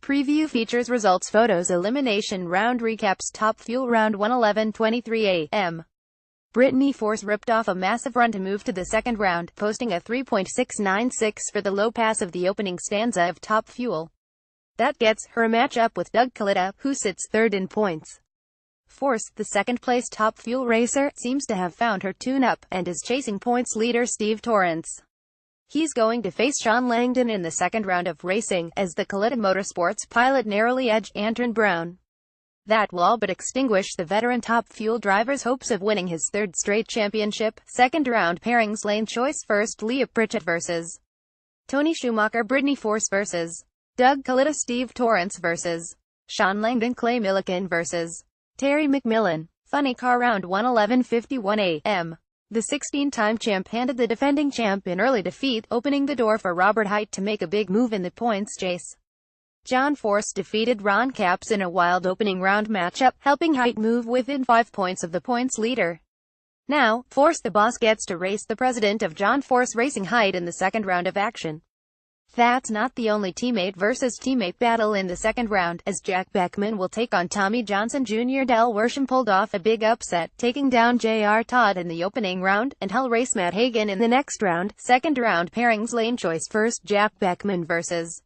Preview features results, photos, elimination round recaps, top fuel round 1, 11:23 a.m. Brittany Force ripped off a massive run to move to the second round, posting a 3.696 for the low pass of the opening stanza of Top Fuel. That gets her a matchup with Doug Kalita, who sits third in points. Force, the second-place Top Fuel racer, seems to have found her tune-up, and is chasing points leader Steve Torrence. He's going to face Shawn Langdon in the second round of racing, as the Kalita Motorsports pilot narrowly edged Antron Brown. That will all but extinguish the veteran Top Fuel driver's hopes of winning his third straight championship. Second round pairings, lane choice first, Leah Pritchett vs. Tony Schumacher, Brittany Force vs. Doug Kalita, Steve Torrence vs. Shawn Langdon, Clay Millican vs. Terry McMillan. Funny car round 1, 11:51 a.m. The 16-time champ handed the defending champ an early defeat, opening the door for Robert Hight to make a big move in the points chase. John Force defeated Ron Capps in a wild opening round matchup, helping Hight move within 5 points of the points leader. Now, Force the boss gets to race the president of John Force Racing, Hight, in the second round of action. That's not the only teammate versus teammate battle in the second round, as Jack Beckman will take on Tommy Johnson Jr. Del Worsham pulled off a big upset, taking down J.R. Todd in the opening round, and he'll race Matt Hagan in the next round. Second round pairings, lane choice first, Jack Beckman vs.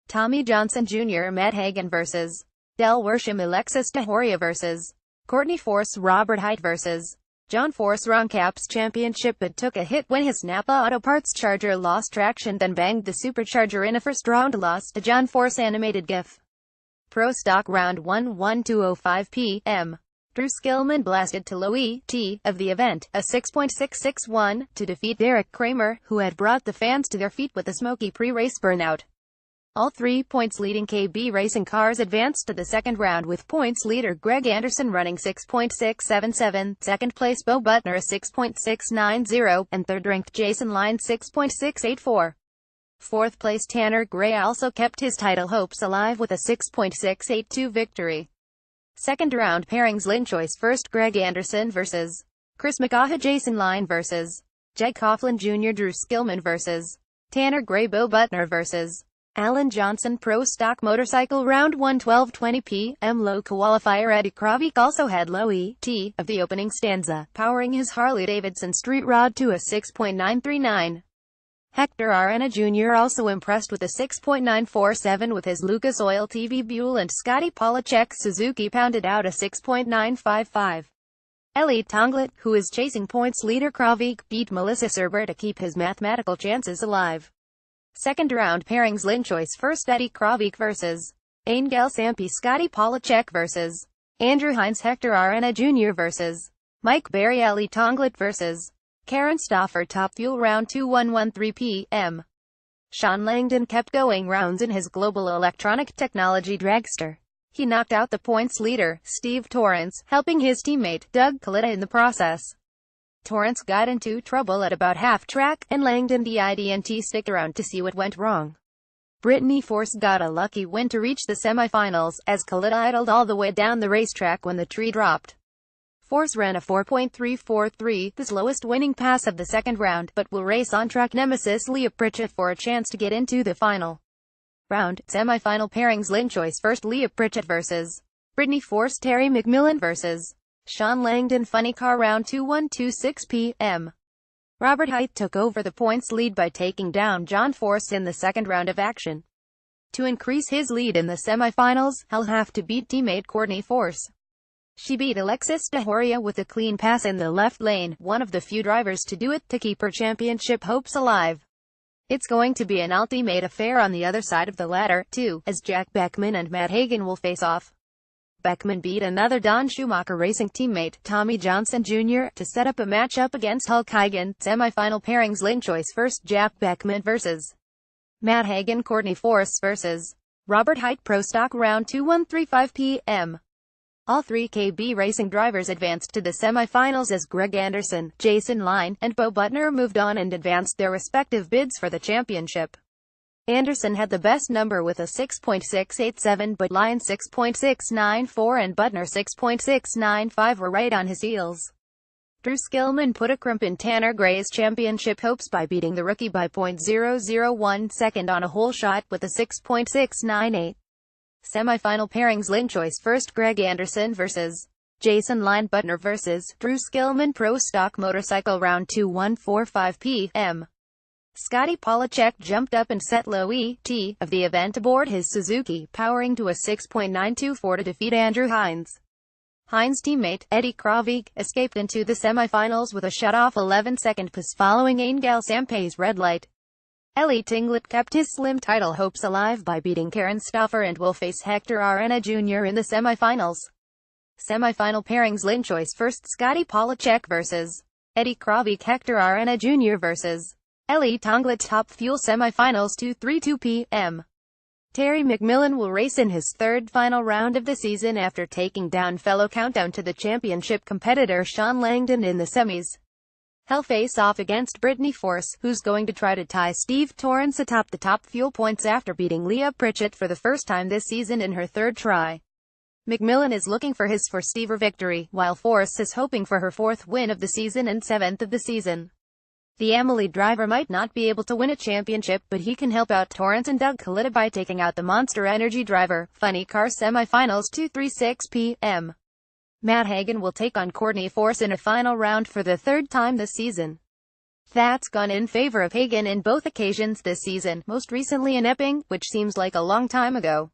Tommy Johnson Jr., Matt Hagan vs. Del Worsham, Alexis DeJoria vs. Courtney Force, Robert Hight vs. John Force. Ron Capps championship but took a hit when his Napa Auto Parts Charger lost traction, then banged the supercharger in a first-round loss to John Force animated GIF. Pro Stock round 1, 1:05 p.m. Drew Skillman blasted to low ET of the event, a 6.661, to defeat Derek Kramer, who had brought the fans to their feet with a smoky pre-race burnout. All 3 points leading KB racing cars advanced to the second round, with points leader Greg Anderson running 6.677, second place Bo Butner 6.690, and third-ranked Jason Line 6.684. Fourth place Tanner Gray also kept his title hopes alive with a 6.682 victory. Second round pairings, lane choice first, Greg Anderson vs. Chris McGaha, Jason Line vs. Jake Coughlin Jr., Drew Skillman vs. Tanner Gray, Bo Butner vs. Alan Johnson. Pro Stock Motorcycle round 1, 12:20 p.m. Low qualifier Eddie Kravik also had low ET of the opening stanza, powering his Harley-Davidson Street Rod to a 6.939. Hector Arena Jr. also impressed with a 6.947 with his Lucas Oil TV Buell, and Scotty Polachek Suzuki pounded out a 6.955. Ellie Tonglet, who is chasing points leader Kravik, beat Melissa Serber to keep his mathematical chances alive. Second round pairings, lane choice first, Eddie Kravik vs. Angel Sampi, Scotty Polachek vs. Andrew Hines, Hector Arena Jr. vs. Mike Berry, Ellie Tonglet vs. Karen Stauffer. Top Fuel round 2, 1:13 p.m. Shawn Langdon kept going rounds in his Global Electronic Technology dragster. He knocked out the points leader, Steve Torrence, helping his teammate, Doug Kalita, in the process. Torrence got into trouble at about half-track, and Langdon didn't stick around to see what went wrong. Brittany Force got a lucky win to reach the semifinals, as Kalita idled all the way down the racetrack when the tree dropped. Force ran a 4.343, the slowest winning pass of the second round, but will race on-track nemesis Leah Pritchett for a chance to get into the final round. Semifinal pairings, lane choice first, Leah Pritchett vs. Brittany Force, Terry McMillan vs. Shawn Langdon. Funny car round 2, 1:26 p.m. Robert Hight took over the points lead by taking down John Force in the second round of action. To increase his lead in the semifinals, he'll have to beat teammate Courtney Force. She beat Alexis DeJoria with a clean pass in the left lane, one of the few drivers to do it, to keep her championship hopes alive. It's going to be an ultimate affair on the other side of the ladder, too, as Jack Beckman and Matt Hagan will face off. Beckman beat another Don Schumacher Racing teammate, Tommy Johnson Jr., to set up a matchup against Hulk Hogan. Semifinal pairings, lane choice first, Jack Beckman vs. Matt Hagan, Courtney Force vs. Robert Hight. Pro Stock round 2, 1:35 p.m. All 3 KB Racing drivers advanced to the semifinals, as Greg Anderson, Jason Line, and Bo Butner moved on and advanced their respective bids for the championship. Anderson had the best number with a 6.687, but Line 6.694 and Butner 6.695 were right on his heels. Drew Skillman put a crimp in Tanner Gray's championship hopes by beating the rookie by .001 second on a hole shot with a 6.698. Semi-final pairings lane choice first Greg Anderson vs. Jason Line Butner vs. Drew Skillman Pro Stock Motorcycle Round 2 1:45 p.m. Scotty Polacek jumped up and set low ET of the event aboard his Suzuki, powering to a 6.924 to defeat Andrew Hines. Hines' teammate, Eddie Kravik, escaped into the semifinals with a shut-off 11-second pass following Angel Sampay's red light. Ellie Tinglet kept his slim title hopes alive by beating Karen Stauffer and will face Hector Arena Jr. in the semifinals. Semifinal pairings lane choice first Scotty Polacek vs. Eddie Kravik Hector Arena Jr. vs. Ellie Tinglet Top Fuel semifinals 2:32 p.m. Terry McMillan will race in his third final round of the season after taking down fellow Countdown to the Championship competitor Sean Langdon in the semis. He'll face off against Brittany Force, who's going to try to tie Steve Torrence atop the Top Fuel points after beating Leah Pritchett for the first time this season in her third try. McMillan is looking for his first ever victory, while Force is hoping for her fourth win of the season and seventh of the season. The Emily driver might not be able to win a championship, but he can help out Torrance and Doug Kalita by taking out the Monster Energy driver. Funny Car semifinals 2:36 p.m. Matt Hagan will take on Courtney Force in a final round for the third time this season. That's gone in favor of Hagan in both occasions this season, most recently in Epping, which seems like a long time ago.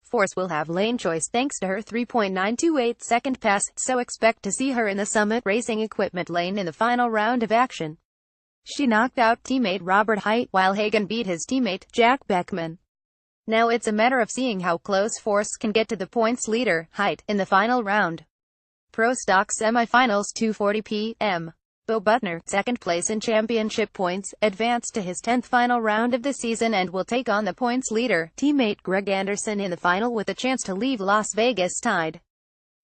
Force will have lane choice thanks to her 3.928-second pass, so expect to see her in the Summit Racing Equipment lane in the final round of action. She knocked out teammate Robert Hight, while Hagan beat his teammate, Jack Beckman. Now it's a matter of seeing how close Force can get to the points leader, Hight, in the final round. Pro Stock semifinals 2:40 p.m. Bo Butner, second place in championship points, advanced to his 10th final round of the season and will take on the points leader, teammate Greg Anderson in the final with a chance to leave Las Vegas tied.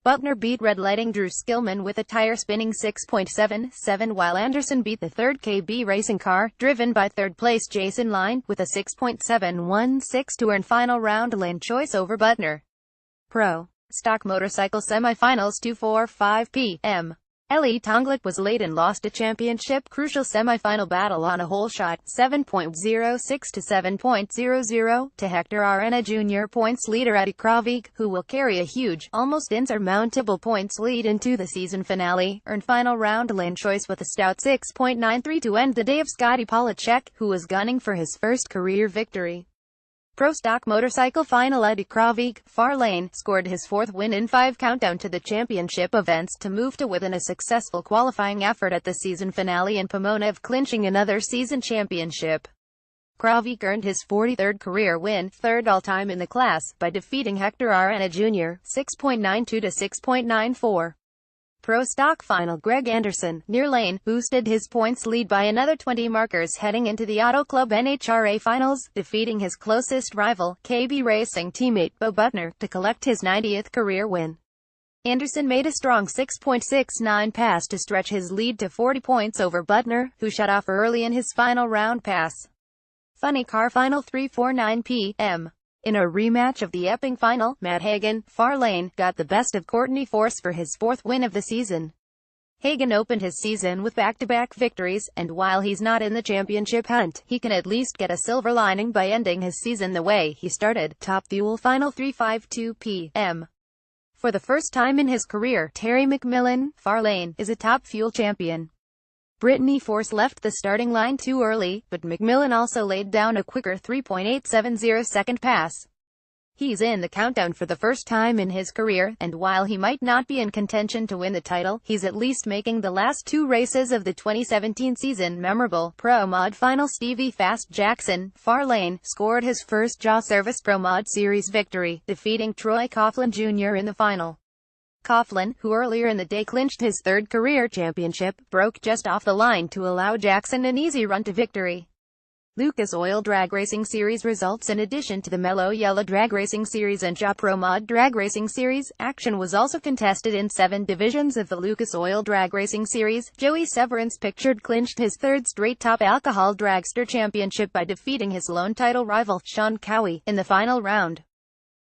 Butner beat red lighting Drew Skillman with a tire-spinning 6.77, while Anderson beat the third KB racing car, driven by third-place Jason Line, with a 6.716 to earn final round lane choice over Butner. Pro Stock Motorcycle semifinals 2:45 p.m. Ellie Tinglet was late and lost a championship crucial semifinal battle on a hole shot, 7.06 to 7.00, to Hector Arena Jr. points leader Eddie Kravik, who will carry a huge, almost insurmountable points lead into the season finale, earned final round lane choice with a stout 6.93 to end the day of Scotty Polacek, who was gunning for his first career victory. Pro Stock Motorcycle final Eddie Kravik, far lane, scored his fourth win in 5 Countdown to the Championship events to move to within a successful qualifying effort at the season finale in Pomona of clinching another season championship. Kravik earned his 43rd career win, third all-time in the class, by defeating Hector Arena Jr. 6.92 to 6.94. Pro Stock final Greg Anderson, near lane, boosted his points lead by another 20 markers heading into the Auto Club NHRA finals, defeating his closest rival, KB Racing teammate Bo Butner, to collect his 90th career win. Anderson made a strong 6.69 pass to stretch his lead to 40 points over Butner, who shut off early in his final round pass. Funny Car final 3:49 p.m. In a rematch of the Epping final, Matt Hagan, far lane, got the best of Courtney Force for his 4th win of the season. Hagan opened his season with back-to-back victories, and while he's not in the championship hunt, he can at least get a silver lining by ending his season the way he started. Top Fuel final 3:52 p.m. For the first time in his career, Terry McMillan, far lane, is a Top Fuel champion. Brittany Force left the starting line too early, but McMillan also laid down a quicker 3.870-second pass. He's in the countdown for the first time in his career, and while he might not be in contention to win the title, he's at least making the last 2 races of the 2017 season memorable. Pro Mod final Stevie Fast Jackson, far lane, scored his first Jaw Service Pro Mod Series victory, defeating Troy Coughlin Jr. in the final. Coughlin, who earlier in the day clinched his 3rd career championship, broke just off the line to allow Jackson an easy run to victory. Lucas Oil Drag Racing Series results. In addition to the Mellow Yellow Drag Racing Series and Jaw Pro Mod Drag Racing Series, action was also contested in 7 divisions of the Lucas Oil Drag Racing Series. Joey Severance Pictured clinched his 3rd straight Top Alcohol Dragster Championship by defeating his lone title rival, Sean Cowie, in the final round.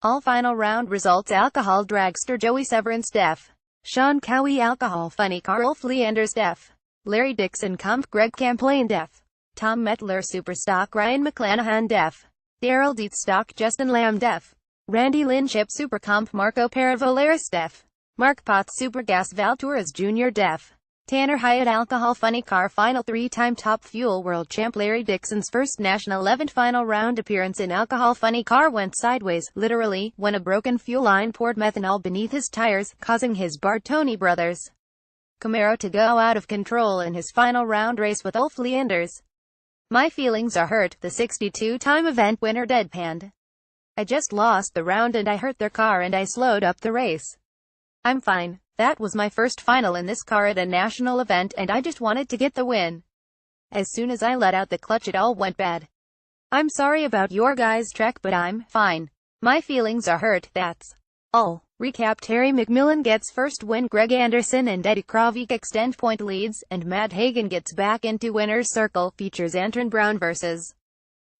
All final round results: Alcohol Dragster Joey Severance def. Sean Cowie Alcohol Funny Car Ulf Leanders def. Larry Dixon Comp Greg Camplain def. Tom Metler Superstock Ryan McClanahan def. Daryl Dietz Stock Justin Lamb def. Randy Linship Supercomp Marco Paravolaris Def. Mark Potts Supergas Valturas Jr. Def. Tanner Hyatt Alcohol Funny Car Final 3-time Top Fuel World Champ Larry Dixon's first National event final round appearance in Alcohol Funny Car went sideways, literally, when a broken fuel line poured methanol beneath his tires, causing his Bartoni brothers Camaro to go out of control in his final round race with Ulf Leanders. My feelings are hurt, the 62-time event winner deadpanned. I just lost the round and I hurt their car and I slowed up the race. I'm fine. That was my first final in this car at a national event and I just wanted to get the win. As soon as I let out the clutch it all went bad. I'm sorry about your guys' track but I'm fine. My feelings are hurt, that's all. Recap: Terry McMillan gets first win, Greg Anderson and Eddie Kravik extend point leads, and Matt Hagan gets back into winner's circle. Features Antron Brown vs.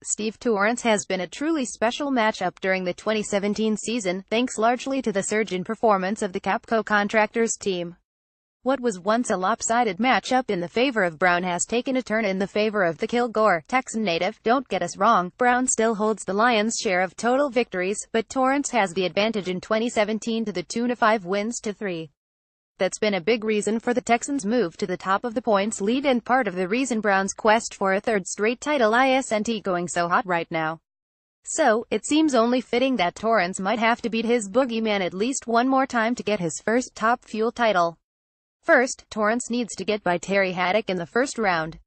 Steve Torrence has been a truly special matchup during the 2017 season, thanks largely to the surge in performance of the Capco Contractors team. What was once a lopsided matchup in the favor of Brown has taken a turn in the favor of the Kilgore, Texan native. Don't get us wrong, Brown still holds the lion's share of total victories, but Torrence has the advantage in 2017 to the tune of 5 wins to 3. That's been a big reason for the Texans' move to the top of the points lead and part of the reason Brown's quest for a third straight title isn't going so hot right now. So, it seems only fitting that Torrence might have to beat his boogeyman at least one more time to get his first Top Fuel title. First, Torrence needs to get by Terry Haddock in the first round.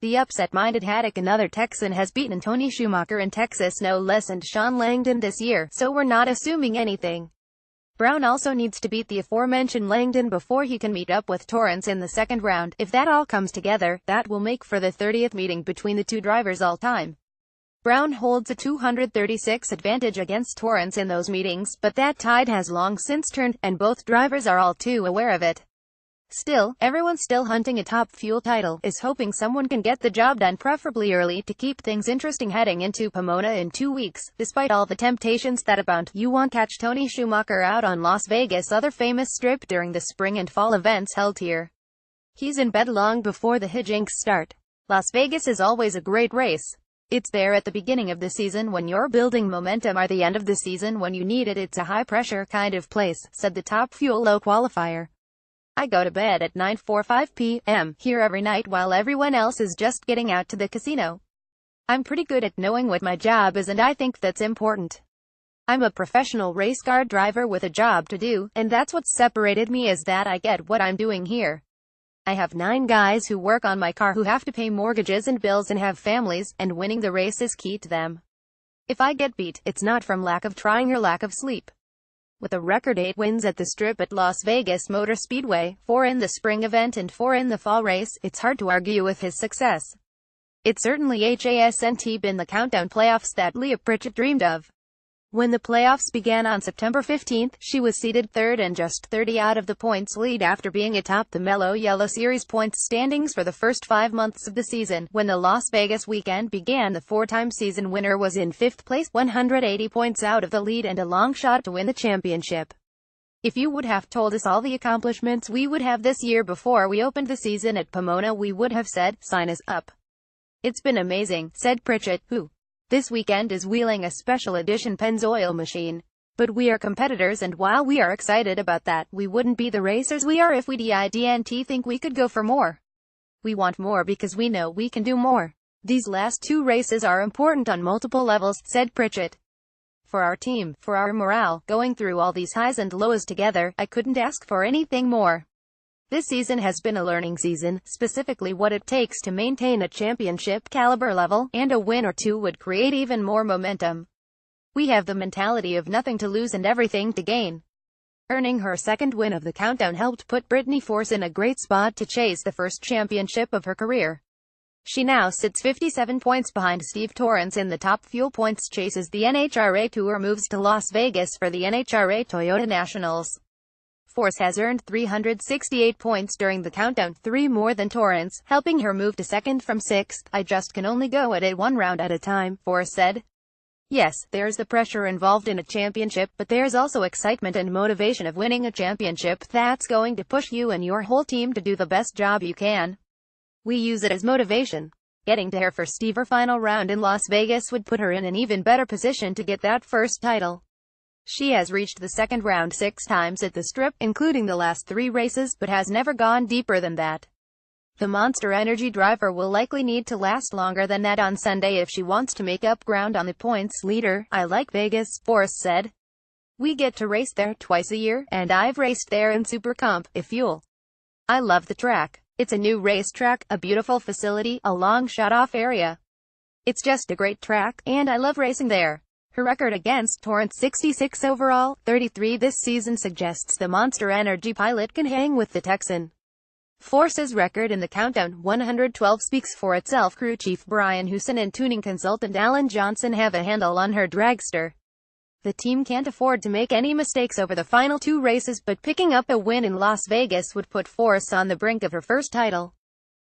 The upset-minded Haddock, another Texan, has beaten Tony Schumacher in Texas no less and Sean Langdon this year, so we're not assuming anything. Brown also needs to beat the aforementioned Langdon before he can meet up with Torrence in the second round. If that all comes together, that will make for the 30th meeting between the two drivers all time. Brown holds a 236 advantage against Torrence in those meetings, but that tide has long since turned, and both drivers are all too aware of it. Still, everyone still hunting a Top Fuel title is hoping someone can get the job done, preferably early, to keep things interesting heading into Pomona in 2 weeks. Despite all the temptations that abound, you won't catch Tony Schumacher out on Las Vegas' other famous strip during the spring and fall events held here. He's in bed long before the hijinks start. Las Vegas is always a great race. It's there at the beginning of the season when you're building momentum, or the end of the season when you need it. It's a high-pressure kind of place, said the Top Fuel low qualifier. I go to bed at 9:45 p.m. here every night while everyone else is just getting out to the casino. I'm pretty good at knowing what my job is and I think that's important. I'm a professional race car driver with a job to do, and that's what separated me, is that I get what I'm doing here. I have 9 guys who work on my car who have to pay mortgages and bills and have families, and winning the race is key to them. If I get beat, it's not from lack of trying or lack of sleep. With a record 8 wins at the Strip at Las Vegas Motor Speedway, 4 in the spring event and 4 in the fall race, it's hard to argue with his success. It certainly hasn't been the countdown playoffs that Leah Pritchett dreamed of. When the playoffs began on September 15, she was seated third and just 30 out of the points lead after being atop the Mellow Yellow Series points standings for the first 5 months of the season. When the Las Vegas weekend began, the 4-time season winner was in 5th place, 180 points out of the lead and a long shot to win the championship. If you would have told us all the accomplishments we would have this year before we opened the season at Pomona, we would have said, sign us up. It's been amazing, said Pritchett, who this weekend is wheeling a special edition Pennzoil machine. But we are competitors, and while we are excited about that, we wouldn't be the racers we are if we didn't think we could go for more. We want more because we know we can do more. These last 2 races are important on multiple levels, said Pritchett. For our team, for our morale, going through all these highs and lows together, I couldn't ask for anything more. This season has been a learning season, specifically what it takes to maintain a championship caliber level, and a win or 2 would create even more momentum. We have the mentality of nothing to lose and everything to gain. Earning her second win of the countdown helped put Brittany Force in a great spot to chase the first championship of her career. She now sits 57 points behind Steve Torrence in the Top Fuel points chase as the NHRA Tour moves to Las Vegas for the NHRA Toyota Nationals. Force has earned 368 points during the countdown, 3 more than Torrence, helping her move to second from 6th. I just can only go at it 1 round at a time, Force said. Yes, there's the pressure involved in a championship, but there's also excitement and motivation of winning a championship that's going to push you and your whole team to do the best job you can. We use it as motivation. Getting to her first ever final round in Las Vegas would put her in an even better position to get that first title. She has reached the second round 6 times at the Strip, including the last 3 races, but has never gone deeper than that. The Monster Energy driver will likely need to last longer than that on Sunday if she wants to make up ground on the points leader. I like Vegas, Forrest said. We get to race there twice a year, and I've raced there in Super Comp, if fuel. I love the track. It's a new racetrack, a beautiful facility, a long shut-off area. It's just a great track, and I love racing there. Her record against Torrance, 66 overall, 33 this season, suggests the Monster Energy pilot can hang with the Texan. Force's record in the Countdown 112 speaks for itself. Crew chief Brian Hewson and tuning consultant Alan Johnson have a handle on her dragster. The team can't afford to make any mistakes over the final 2 races, but picking up a win in Las Vegas would put Force on the brink of her first title.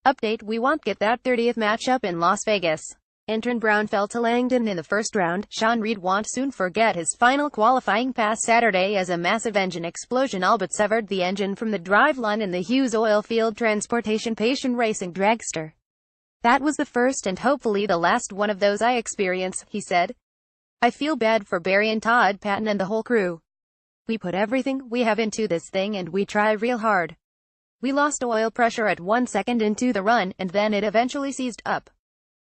Update: we won't get that 30th matchup in Las Vegas. Antron Brown fell to Langdon in the first round. Sean Reed won't soon forget his final qualifying pass Saturday as a massive engine explosion all but severed the engine from the driveline in the Hughes Oilfield Transportation Patient Racing dragster. That was the first and hopefully the last one of those I experience, he said. I feel bad for Barry and Todd Patton and the whole crew. We put everything we have into this thing and we try real hard. We lost oil pressure at 1 second into the run, and then it eventually seized up.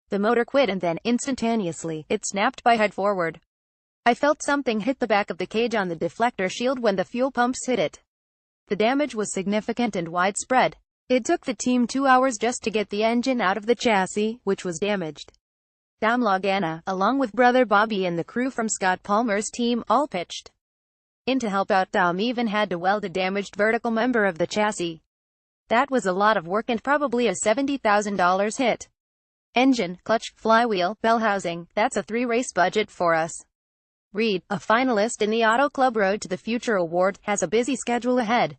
The motor quit and then, instantaneously, it snapped by head forward. I felt something hit the back of the cage on the deflector shield when the fuel pumps hit it. The damage was significant and widespread. It took the team 2 hours just to get the engine out of the chassis, which was damaged. Dom Lagana, along with brother Bobby and the crew from Scott Palmer's team, all pitched in to help out. Dom even had to weld a damaged vertical member of the chassis. That was a lot of work and probably a $70,000 hit. Engine, clutch, flywheel, bell housing, that's a 3-race budget for us. Reed, a finalist in the Auto Club Road to the Future Award, has a busy schedule ahead.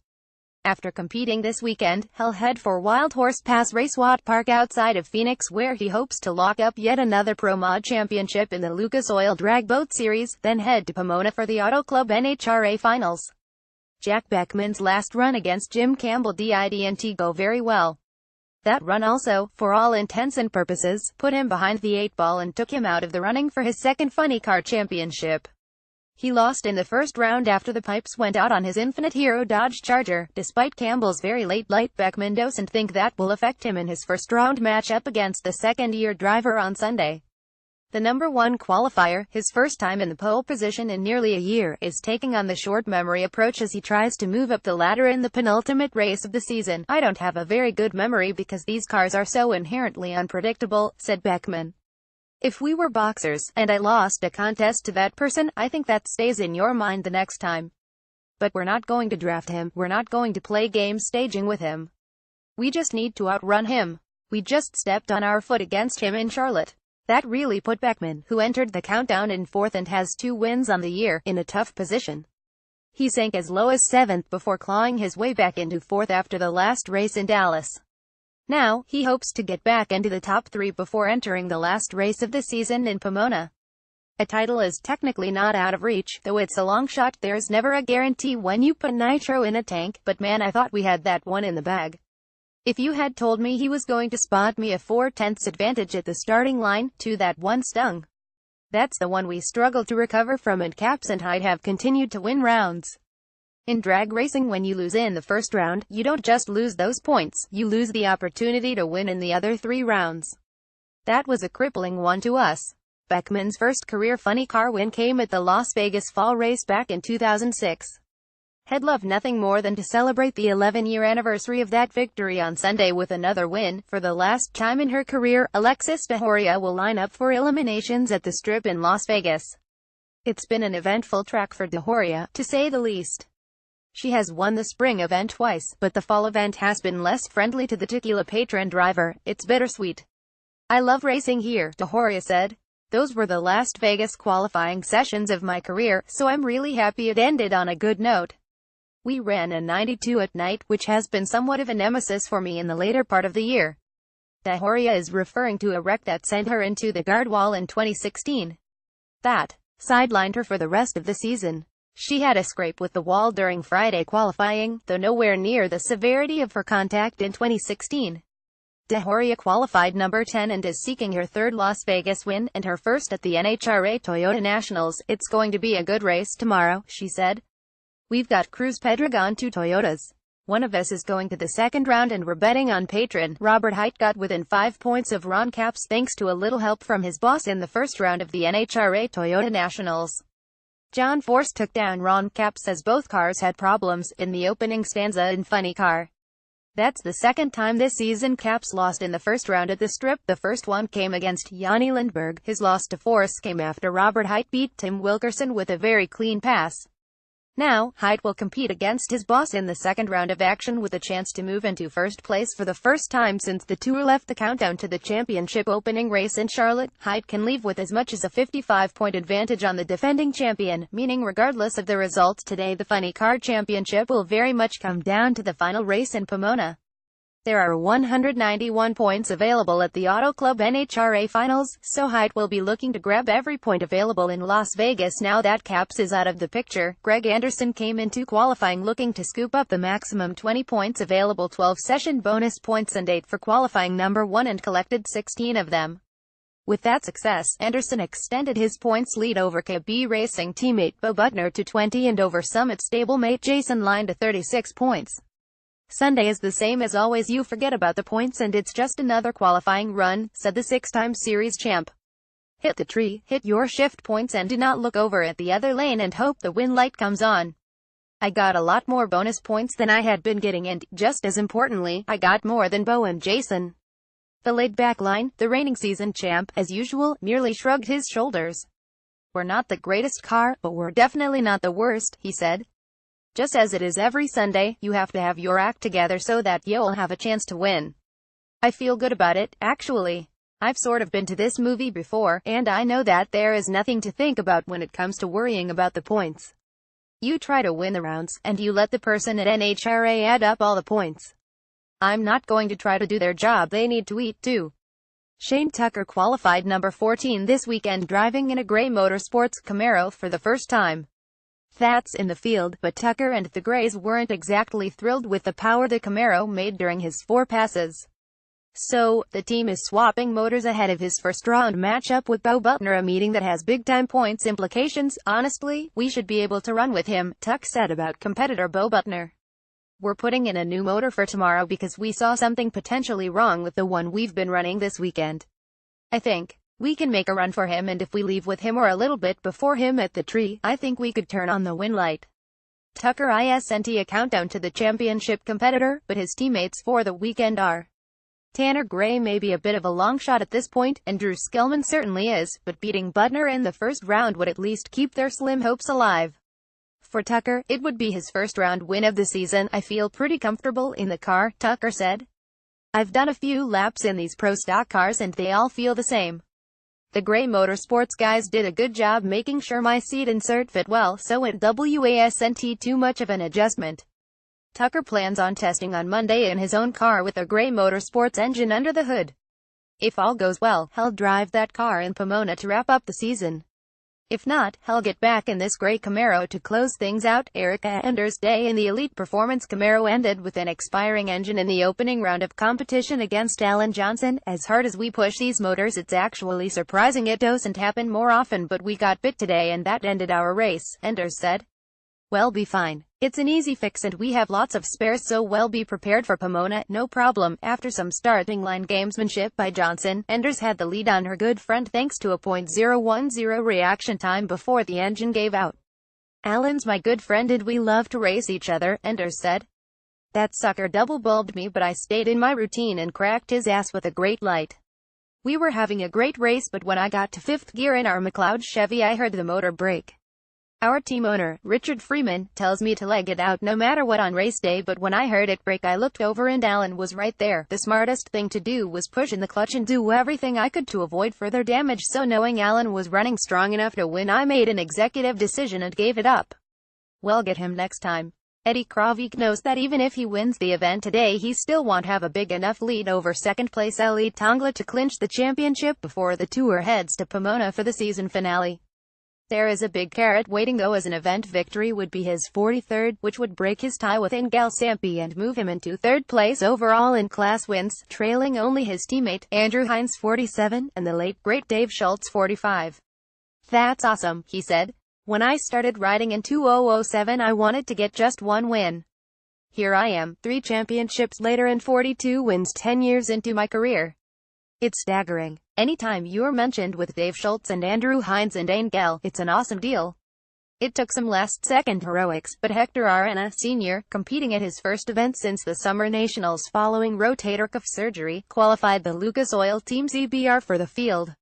After competing this weekend, he'll head for Wild Horse Pass Racewatt Park outside of Phoenix, where he hopes to lock up yet another Pro Mod championship in the Lucas Oil Drag Boat Series, then head to Pomona for the Auto Club NHRA Finals. Jack Beckman's last run against Jim Campbell didn't go very well. That run also, for all intents and purposes, put him behind the 8 ball and took him out of the running for his second Funny Car Championship. He lost in the first round after the pipes went out on his Infinite Hero Dodge Charger. Despite Campbell's very late light, Beckman doesn't think that will affect him in his first-round matchup against the second-year driver on Sunday. The number 1 qualifier, his first time in the pole position in nearly a year, is taking on the short memory approach as he tries to move up the ladder in the penultimate race of the season. I don't have a very good memory because these cars are so inherently unpredictable, said Beckman. If we were boxers, and I lost a contest to that person, I think that stays in your mind the next time. But we're not going to draft him, we're not going to play games staging with him. We just need to outrun him. We just stepped on our foot against him in Charlotte. That really put Beckman, who entered the countdown in 4th and has 2 wins on the year, in a tough position. He sank as low as 7th before clawing his way back into 4th after the last race in Dallas. Now, he hopes to get back into the top 3 before entering the last race of the season in Pomona. A title is technically not out of reach, though it's a long shot. There's never a guarantee when you put nitro in a tank, but man, I thought we had that one in the bag. If you had told me he was going to spot me a 4/10 advantage at the starting line, that one stung. That's the one we struggled to recover from, and Caps and Hyde have continued to win rounds. In drag racing, when you lose in the first round, you don't just lose those points, you lose the opportunity to win in the other 3 rounds. That was a crippling one to us. Beckman's first career funny car win came at the Las Vegas Fall Race back in 2006. He'd love nothing more than to celebrate the 11-year anniversary of that victory on Sunday with another win. For the last time in her career, Alexis DeJoria will line up for eliminations at the Strip in Las Vegas. It's been an eventful track for DeJoria, to say the least. She has won the spring event twice, but the fall event has been less friendly to the Tequila patron driver. It's bittersweet. I love racing here, DeJoria said. Those were the last Vegas qualifying sessions of my career, so I'm really happy it ended on a good note. We ran a 92 at night, which has been somewhat of a nemesis for me in the later part of the year. DeJoria is referring to a wreck that sent her into the guard wall in 2016. That sidelined her for the rest of the season. She had a scrape with the wall during Friday qualifying, though nowhere near the severity of her contact in 2016. De Horia qualified number 10 and is seeking her third Las Vegas win, and her first at the NHRA Toyota Nationals. "It's going to be a good race tomorrow," she said. "We've got Cruz Pedregon 2 Toyotas. One of us is going to the second round and we're betting on patron." Robert Hight got within 5 points of Ron Capps thanks to a little help from his boss in the first round of the NHRA Toyota Nationals. John Force took down Ron Capps as both cars had problems in the opening stanza in Funny Car. That's the second time this season Capps lost in the first round at the Strip. The first one came against Yanni Lindbergh. His loss to Force came after Robert Hight beat Tim Wilkerson with a very clean pass. Now, Hight will compete against his boss in the second round of action with a chance to move into first place for the first time since the tour left the countdown to the championship opening race in Charlotte. Hight can leave with as much as a 55-point advantage on the defending champion, meaning regardless of the results today, the Funny Car Championship will very much come down to the final race in Pomona. There are 191 points available at the Auto Club NHRA Finals, so Hight will be looking to grab every point available in Las Vegas now that Capps is out of the picture. Greg Anderson came into qualifying looking to scoop up the maximum 20 points available, 12 session bonus points and 8 for qualifying number 1, and collected 16 of them. With that success, Anderson extended his points lead over KB Racing teammate Bo Butner to 20 and over Summit stablemate Jason Line to 36 points. "Sunday is the same as always. You forget about the points and it's just another qualifying run," said the 6-time series champ. "Hit the tree, hit your shift points and do not look over at the other lane and hope the win light comes on. I got a lot more bonus points than I had been getting and, just as importantly, I got more than Bo and Jason." The laid-back Line, the reigning season champ, as usual, merely shrugged his shoulders. "We're not the greatest car, but we're definitely not the worst," he said. "Just as it is every Sunday, you have to have your act together so that you'll have a chance to win. I feel good about it, actually. I've sort of been to this movie before, and I know that there is nothing to think about when it comes to worrying about the points. You try to win the rounds, and you let the person at NHRA add up all the points. I'm not going to try to do their job. They need to eat too." Shane Tucker qualified number 14 this weekend driving in a gray Motorsports Camaro for the first time. That's in the field, but Tucker and the Grays weren't exactly thrilled with the power the Camaro made during his 4 passes. So, the team is swapping motors ahead of his first-round matchup with Bo Butner, a meeting that has big-time points implications. "Honestly, we should be able to run with him," Tuck said about competitor Bo Butner. "We're putting in a new motor for tomorrow because we saw something potentially wrong with the one we've been running this weekend. I think we can make a run for him, and if we leave with him or a little bit before him at the tree, I think we could turn on the win light." Tucker isn't a countdown to the championship competitor, but his teammates for the weekend are. Tanner Gray may be a bit of a long shot at this point, and Drew Skillman certainly is, but beating Butner in the first round would at least keep their slim hopes alive. For Tucker, it would be his first-round win of the season. "I feel pretty comfortable in the car," Tucker said. "I've done a few laps in these pro stock cars and they all feel the same. The Gray Motorsports guys did a good job making sure my seat insert fit well, so it wasn't too much of an adjustment." Tucker plans on testing on Monday in his own car with a Gray Motorsports engine under the hood. If all goes well, he'll drive that car in Pomona to wrap up the season. If not, he'll get back in this gray Camaro to close things out. Erica Ender's day in the Elite Performance Camaro ended with an expiring engine in the opening round of competition against Alan Johnson. "As hard as we push these motors, it's actually surprising it doesn't happen more often, but we got bit today and that ended our race," Enders said. "We'll be fine. It's an easy fix and we have lots of spares, so we'll be prepared for Pomona, no problem." After some starting line gamesmanship by Johnson, Enders had the lead on her good front thanks to a .010 reaction time before the engine gave out. "Alan's my good friend and we love to race each other," Enders said. "That sucker double-bulbed me, but I stayed in my routine and cracked his ass with a great light. We were having a great race, but when I got to 5th gear in our McLeod Chevy I heard the motor break. Our team owner, Richard Freeman, tells me to leg it out no matter what on race day, but when I heard it break I looked over and Alan was right there. The smartest thing to do was push in the clutch and do everything I could to avoid further damage, so knowing Alan was running strong enough to win I made an executive decision and gave it up. We'll get him next time." Eddie Kravik knows that even if he wins the event today he still won't have a big enough lead over second-place Elite Tongla to clinch the championship before the tour heads to Pomona for the season finale. There is a big carrot waiting though, as an event victory would be his 43rd, which would break his tie with Angel Sampi and move him into 3rd place overall in class wins, trailing only his teammate, Andrew Hines 47, and the late great Dave Schultz 45. "That's awesome," he said. "When I started riding in 2007 I wanted to get just one win. Here I am, 3 championships later and 42 wins 10 years into my career. It's staggering. Anytime you're mentioned with Dave Schultz and Andrew Hines and Angel, it's an awesome deal. It took some last-second heroics, but Hector Arena, Sr., competing at his first event since the Summer Nationals following rotator cuff surgery, qualified the Lucas Oil Team ZBR for the field.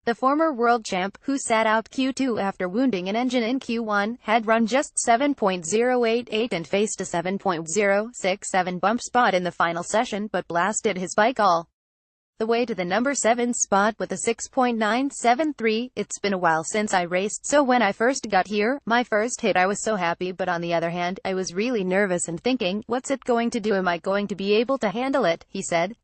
The former world champ, who sat out Q2 after wounding an engine in Q1, had run just 7.088 and faced a 7.067 bump spot in the final session, but blasted his bike all the way to the number 7 spot with a 6.973. "It's been a while since I raced, so when I first got here, my first hit, I was so happy, but on the other hand, I was really nervous and thinking, what's it going to do? Am I going to be able to handle it?" he said.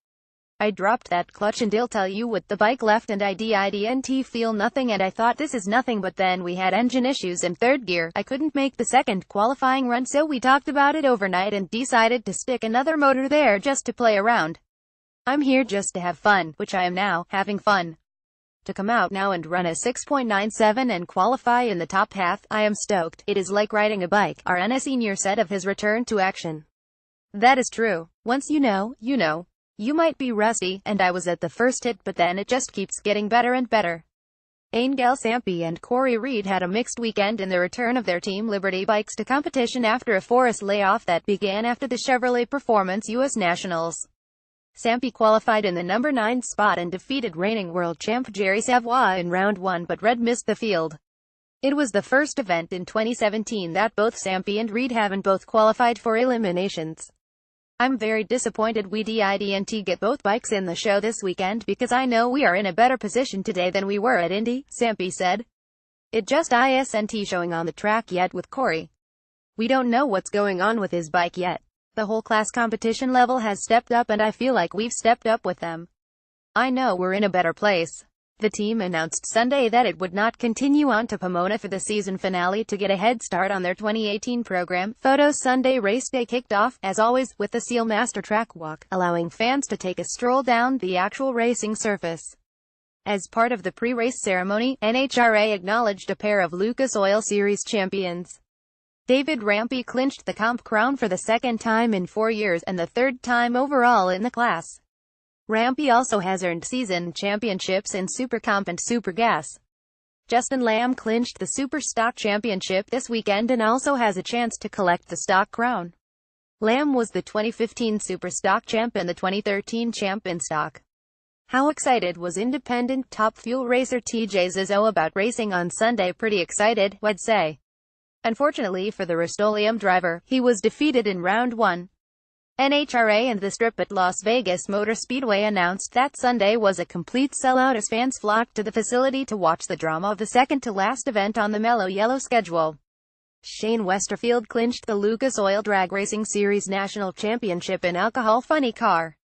"I dropped that clutch and I'll tell you, with the bike left and I didn't feel nothing, and I thought this is nothing, but then we had engine issues in 3rd gear. I couldn't make the second qualifying run, so we talked about it overnight and decided to stick another motor there just to play around. I'm here just to have fun, which I am now, having fun. To come out now and run a 6.97 and qualify in the top half, I am stoked. It is like riding a bike," Arena Sr. said of his return to action. "That is true. Once you know. You might be rusty, and I was at the first hit, but then it just keeps getting better and better." Angel Sampi and Corey Reed had a mixed weekend in the return of their Team Liberty bikes to competition after a forest layoff that began after the Chevrolet Performance US Nationals. Sampi qualified in the number 9 spot and defeated reigning world champ Jerry Savoy in round 1, but Red missed the field. It was the first event in 2017 that both Sampi and Reed haven't both qualified for eliminations. "I'm very disappointed we didn't get both bikes in the show this weekend, because I know we are in a better position today than we were at Indy," Sampi said. "It just isn't showing on the track yet with Corey. We don't know what's going on with his bike yet. The whole class competition level has stepped up and I feel like we've stepped up with them. I know we're in a better place." The team announced Sunday that it would not continue on to Pomona for the season finale to get a head start on their 2018 program. Photos Sunday race day kicked off, as always, with the Sealmaster track walk, allowing fans to take a stroll down the actual racing surface. As part of the pre-race ceremony, NHRA acknowledged a pair of Lucas Oil Series champions. David Rampy clinched the comp crown for the 2nd time in 4 years, and the 3rd time overall in the class. Rampy also has earned season championships in Super Comp and Super Gas. Justin Lamb clinched the Super Stock Championship this weekend and also has a chance to collect the Stock crown. Lamb was the 2015 Super Stock champ and the 2013 champ in Stock. How excited was independent Top Fuel racer TJ Zizzo about racing on Sunday? "Pretty excited, I'd say. Unfortunately for the Rust-Oleum driver, he was defeated in round 1. NHRA and the Strip at Las Vegas Motor Speedway announced that Sunday was a complete sellout as fans flocked to the facility to watch the drama of the second-to-last event on the Mellow Yellow schedule. Shane Westerfield clinched the Lucas Oil Drag Racing Series National Championship in Alcohol Funny Car.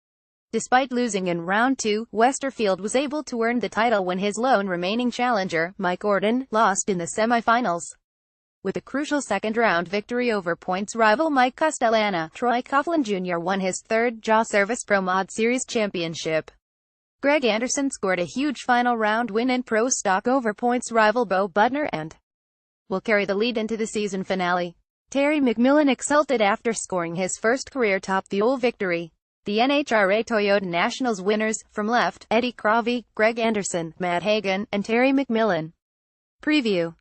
Despite losing in round 2, Westerfield was able to earn the title when his lone remaining challenger, Mike Orden, lost in the semifinals. With a crucial second-round victory over points rival Mike Castellana, Troy Coughlin Jr. won his 3rd Jaw Service Pro Mod Series championship. Greg Anderson scored a huge final round win in Pro Stock over points rival Bo Butner and will carry the lead into the season finale. Terry McMillan exulted after scoring his first career Top Fuel victory. The NHRA Toyota Nationals winners, from left, Eddie Cravey, Greg Anderson, Matt Hagan, and Terry McMillan. Preview.